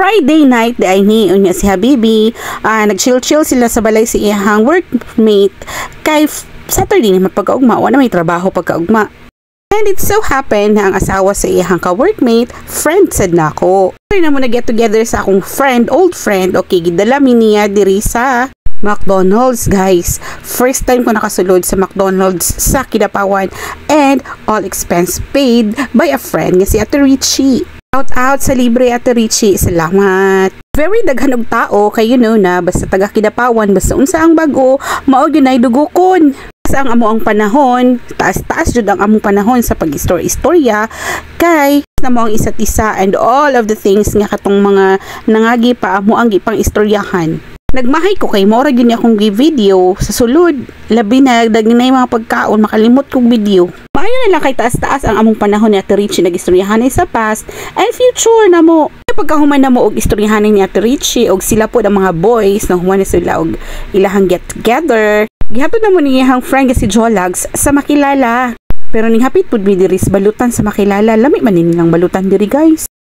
Friday night di ay ni unya si Habibi, nag-chill-chill sila sa balay si iyang workmate kay Saturday na mapagkaugma, wala may trabaho pagkaugma. And it so happened na ang asawa sa iyang ka-workmate, friend sad na ako. So na mo na-get together sa akong friend, old friend, okay, gidalami niya diri sa McDonald's, guys. First time ko nakasulod sa McDonald's sa Kidapawan and all expense paid by a friend nga si Ate Richie. Shout out sa libre Ate Richie, salamat. Very daghan og tao kay you know na basta taga Kidapawan, basta unsa ang bago, mao gyud nay dugokon. Ang amo ang panahon, taas-taas jud ang among panahon sa pag-istorya kay namo ang isa't isa and all of the things nga katong mga nangagi pa amo ang gipang istoryahan. Nagmahay ko kay mora gyud akong gi-video sa sulod, labi na dagnay mga pagkaon makalimot kog video. Maayo na lang kay taas-taas ang among panahon ni Ate Richie nag-istoryahan sa past and future namo. Pagkahuman na mo og istoryahan ni Ate Richie og sila po ang mga boys na human sila og ilahang get together. Gihatod na mo niyang friend si Jolags sa Makilala. Pero ning hapit pud mi diri sa balutan sa Makilala, lami man nilang balutan diri guys.